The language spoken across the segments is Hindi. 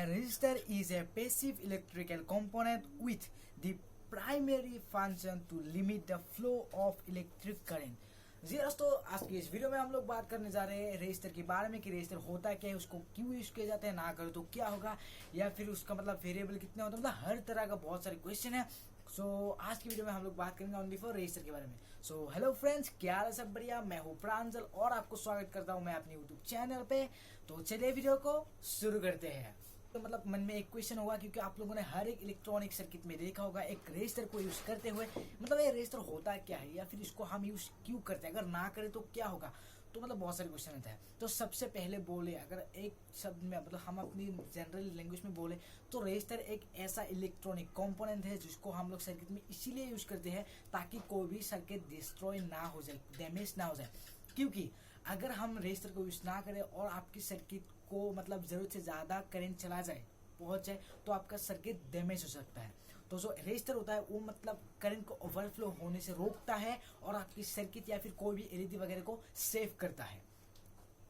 A resistor is a passive electrical component with the primary function to limit the flow of electric current. जी दोस्तों, आज की इस वीडियो में हम लोग बात करने जा रहे हैं रेजिस्टर के बारे में कि रेजिस्टर होता क्या है, उसको क्यों यूज किया जाता है, ना करो तो क्या होगा, या फिर उसका मतलब वेरिएबल कितने होता है, मतलब हर तरह का बहुत सारे क्वेश्चन है। सो आज की वीडियो में हम लोग बात करेंगे ओनली फॉर रेजिस्टर के बारे में। सो हेलो फ्रेंड्स, क्या हाल है, सब बढ़िया। मैं हूँ प्रांजल और आपको स्वागत करता हूँ मैं अपने यूट्यूब चैनल पे। तो चलिए वीडियो को शुरू करते हैं। तो मतलब मन में एक क्वेश्चन होगा, क्योंकि आप लोगों ने हर एक इलेक्ट्रॉनिक सर्किट में देखा होगा एक रेजिस्टर को यूज करते हुए, मतलब ये रेजिस्टर होता क्या है या फिर इसको हम यूज क्यों करते हैं, अगर ना करें तो क्या होगा। तो मतलब बहुत सारे क्वेश्चन रहते हैं। तो सबसे पहले बोले, अगर एक शब्द में मतलब हम अपनी जनरल लैंग्वेज में बोले तो रेजिस्टर एक ऐसा इलेक्ट्रॉनिक कंपोनेंट है जिसको हम लोग सर्किट में इसीलिए यूज करते हैं ताकि कोई भी सर्किट डिस्ट्रॉय ना हो जाए, डैमेज ना हो जाए। क्योंकि अगर हम रेजिस्टर को यूज ना करें और आपकी सर्किट को मतलब जरूरत से ज्यादा करंट चला जाए, पहुंच जाए, तो आपका सर्किट डैमेज हो सकता है। तो जो रेजिस्टर होता है वो मतलब करंट को ओवरफ्लो होने से रोकता है और आपकी सर्किट या फिर कोई भी एलईडी वगैरह को सेव करता है।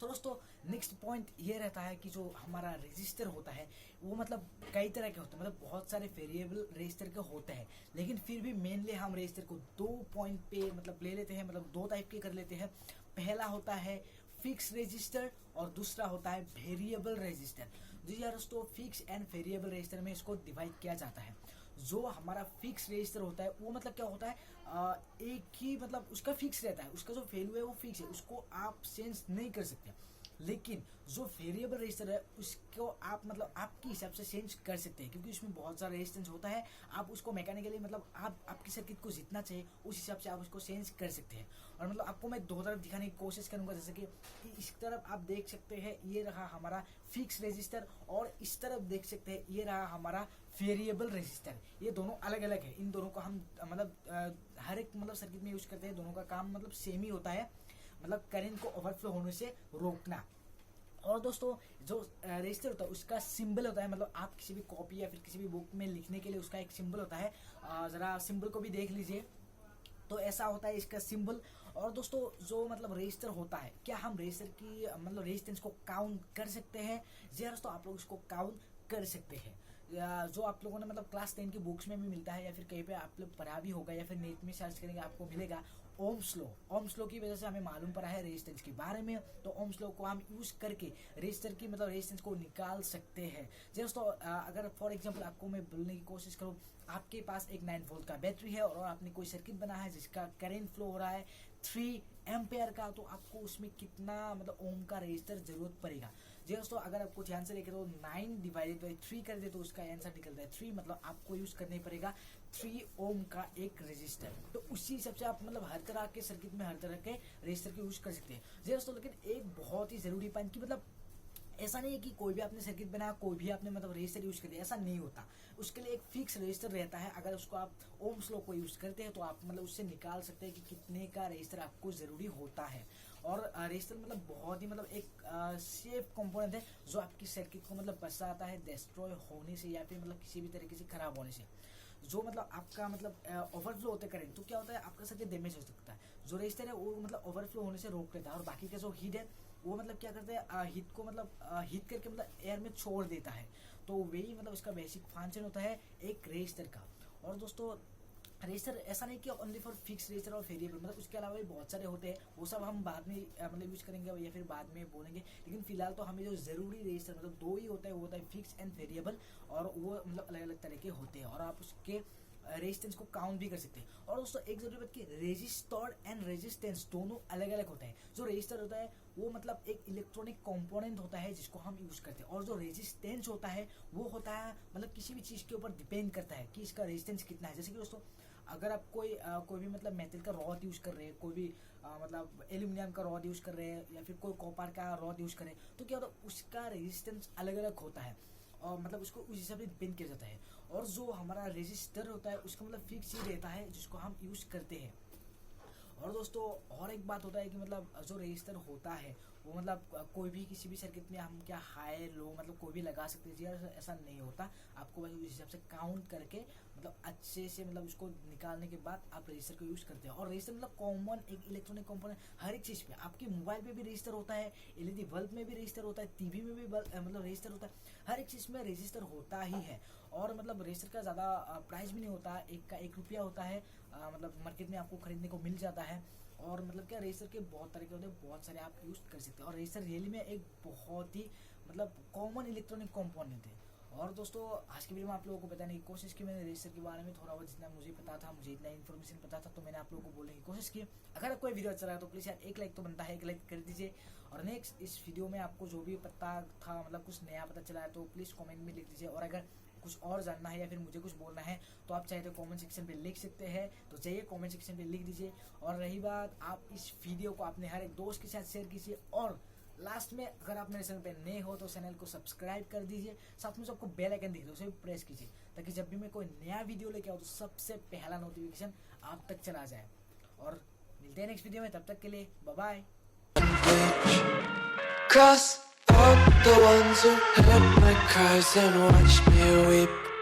तो दोस्तों नेक्स्ट पॉइंट ये रहता है कि जो हमारा रेजिस्टर होता है वो मतलब कई तरह के होते हैं, मतलब बहुत सारे वेरिएबल रेजिस्टर के होते हैं, लेकिन फिर भी मेनली हम रेजिस्टर को दो पॉइंट पे मतलब ले लेते हैं, मतलब दो टाइप के कर लेते हैं। पहला होता है फिक्स रेजिस्टर और दूसरा होता है वेरिएबल रेजिस्टर। जी यार दोस्तों, फिक्स एंड वेरिएबल रेजिस्टर में इसको डिवाइड किया जाता है। जो हमारा फिक्स रेजिस्टर होता है वो मतलब क्या होता है, एक ही मतलब उसका फिक्स रहता है, उसका जो वैल्यू है वो फिक्स है, उसको आप चेंज नहीं कर सकते। लेकिन जो वेरिएबल रेजिस्टर है उसको आप मतलब आपके हिसाब से चेंज कर सकते हैं, क्योंकि उसमें बहुत सारा रेजिस्टेंस होता है। आप उसको मैकेनिकली मतलब आप आपकी सर्किट को जितना चाहिए उस हिसाब से आप उसको चेंज कर सकते हैं। और मतलब आपको मैं दो तरफ दिखाने की कोशिश करूंगा, जैसे कि इस तरफ आप देख सकते हैं ये रहा हमारा फिक्स रेजिस्टर, और इस तरफ देख सकते हैं ये रहा हमारा वेरिएबल रेजिस्टर। ये दोनों अलग अलग है, इन दोनों को हम मतलब हर एक मतलब सर्किट में यूज करते हैं। दोनों का काम मतलब सेम ही होता है, मतलब करंट को ओवरफ्लो होने से रोकना। और दोस्तों जो रेजिस्टर होता है उसका सिंबल होता है, मतलब आप किसी भी कॉपी या फिर किसी भी बुक में लिखने के लिए उसका एक सिंबल होता है। जरा सिंबल को भी देख लीजिए, तो ऐसा होता है इसका सिंबल। और दोस्तों जो मतलब रेजिस्टर होता है, क्या हम रेजिस्टर की मतलब रेजिस्टेंस को काउंट कर सकते हैं? जी दोस्तों, आप लोग इसको काउंट कर सकते हैं। जो आप लोगों ने मतलब क्लास 10 की बुक्स में भी मिलता है या फिर कहीं पे आप लोग पढ़ा भी होगा या फिर नेट में सर्च करेंगे आपको मिलेगा ओम्स लॉ। ओम्स लॉ की वजह से हमें मालूम पड़ा है रेजिस्टेंस के बारे में। तो ओम्स लॉ को हम यूज करके रेजिस्टर की मतलब रेजिस्टेंस को निकाल सकते हैं। दोस्तों अगर फॉर एग्जांपल आपको मैं बोलने की कोशिश करूं, आपके पास एक 9 वोल्ट का बैटरी है और आपने कोई सर्किट बना है जिसका करंट फ्लो हो रहा है 3 एम्पेयर का, तो आपको उसमें कितना मतलब ओम का रेजिस्टर जरूरत पड़ेगा। जी दोस्तों, अगर आपको ध्यान से देखें तो 9 डिवाइडेड बाई 3 कर दे तो उसका आंसर निकलता है 3, मतलब आपको यूज करना पड़ेगा 3 ओम का एक रेजिस्टर। तो उसी हिसाब से आप मतलब हर तरह के सर्किट में हर तरह के रेजिस्टर के यूज कर सकते हैं। जी दोस्तों, लेकिन एक बहुत ही जरूरी पॉइंट की मतलब ऐसा नहीं है कि कोई भी आपने सर्किट बनाया कोई भी आपने मतलब रेजिस्टर यूज कर दिया, ऐसा नहीं होता। उसके लिए एक फिक्स रेजिस्टर रहता है। अगर उसको आप ओम्स लॉ को यूज करते हैं तो आप मतलब उससे निकाल सकते हैं कि कितने का रेजिस्टर आपको जरूरी होता है। और रेजिस्टर मतलब बहुत ही मतलब एक सेफ कंपोनेंट है जो आपकी सर्किट को मतलब बचाता है डिस्ट्रॉय होने से या फिर मतलब किसी भी तरीके से खराब होने से। जो मतलब आपका मतलब ओवरफ्लो होते करेंट, तो क्या होता है आपका सर्किट डैमेज हो सकता है। जो रेजिस्टर है वो मतलब ओवरफ्लो होने से रोक लेता है, और बाकी का जो हीट है वो मतलब क्या करते हैं हीट को मतलब हीट करके मतलब एयर में छोड़ देता है। तो वही मतलब इसका बेसिक फंक्शन होता है एक रेजिस्टर का। और दोस्तों रेजिस्टर ऐसा नहीं कि ओनली फॉर फिक्स रेजिस्टर और वेरिएबल, मतलब उसके अलावा भी बहुत सारे होते हैं, वो सब हम बाद में मतलब यूज करेंगे या फिर बाद में बोलेंगे। लेकिन फिलहाल तो हमें जो जरूरी रेजिस्टर मतलब दो ही होता है, वो होता है फिक्स एंड वेरिएबल, और वो मतलब अलग अलग तरह के होते हैं और आप उसके रेजिस्टेंस को काउंट भी कर सकते हैं। और दोस्तों एक जरूरी बात कि रेजिस्टर एंड रेजिस्टेंस दोनों अलग अलग होते हैं। जो रेजिस्टर होता है वो मतलब एक इलेक्ट्रॉनिक कंपोनेंट होता है जिसको हम यूज करते हैं, और जो रेजिस्टेंस होता है वो होता है मतलब किसी भी चीज के ऊपर डिपेंड करता है कि इसका रेजिस्टेंस कितना है। जैसे कि दोस्तों अगर आप कोई भी मतलब मेटल का रॉड यूज कर रहे हैं, कोई भी मतलब एल्यूमिनियम का रॉड यूज कर रहे हैं या फिर कोई कॉपर का रॉड यूज कर रहे हैं, तो क्या होता है उसका रेजिस्टेंस अलग अलग होता है और मतलब उसको उस हिसाब से डिपेंड किया जाता है। और जो हमारा रेजिस्टर होता है उसका मतलब फिक्स ही रहता है जिसको हम यूज करते हैं। और दोस्तों और एक बात होता है कि मतलब जो रजिस्टर होता है वो मतलब कोई भी किसी भी सर्किट में हम क्या हाई लो मतलब कोई भी लगा सकते हैं जी, ऐसा नहीं होता। आपको बस उस हिसाब से काउंट करके मतलब अच्छे से मतलब उसको निकालने के बाद आप रजिस्टर को यूज़ करते हैं। और रजिस्टर मतलब कॉमन एक इलेक्ट्रॉनिक कंपोनेंट हर एक चीज़ पे, आपके मोबाइल पे भी रजिस्टर होता है, एलईडी बल्ब में भी रजिस्टर होता है, टीवी में भी मतलब रजिस्टर होता है, हर एक चीज़ में रजिस्टर होता ही है। और मतलब रजिस्टर का ज़्यादा प्राइस भी नहीं होता, एक का 1 रुपया होता है, मतलब मार्केट में आपको खरीदने को मिल जाता है। और मतलब क्या रजिस्टर के बहुत तरीके होते हैं, बहुत सारे आप यूज़ कर सकते हैं। और रजिस्टर रियली में एक बहुत ही मतलब कॉमन इलेक्ट्रॉनिक कंपोनेंट है। और दोस्तों आज की वीडियो में आप लोगों को बताने की कोशिश की मैंने रजिस्टर के बारे में, थोड़ा बहुत जितना मुझे पता था, मुझे इतना इन्फॉर्मेशन पता था तो मैंने आप लोगों को बोलने की कोशिश की। अगर कोई वीडियो अच्छा लगा तो प्लीज़ यार एक लाइक तो बनता है, एक लाइक कर दीजिए। और नेक्स्ट इस वीडियो में आपको जो भी पता था मतलब कुछ नया पता चला है तो प्लीज़ कमेंट में लिख दीजिए। और अगर कुछ और जानना है या फिर मुझे कुछ बोलना है तो आप चाहे तो कमेंट सेक्शन पे लिख सकते हैं, तो चाहिए कमेंट सेक्शन पे लिख दीजिए। और रही बात, आप इस वीडियो को अपने हर एक दोस्त के साथ शेयर कीजिए। और लास्ट में अगर आप मेरे चैनल पे नए हो तो चैनल को सब्सक्राइब कर दीजिए, साथ में सबको बेल आइकन दिख दो उसे भी प्रेस कीजिए, ताकि जब भी मैं कोई नया वीडियो लेके आऊँ तो सबसे पहला नोटिफिकेशन आप तक चला जाए। और मिलते हैं नेक्स्ट वीडियो में, तब तक के लिए bye bye. Cross out the ones who heard my cries and watched me weep.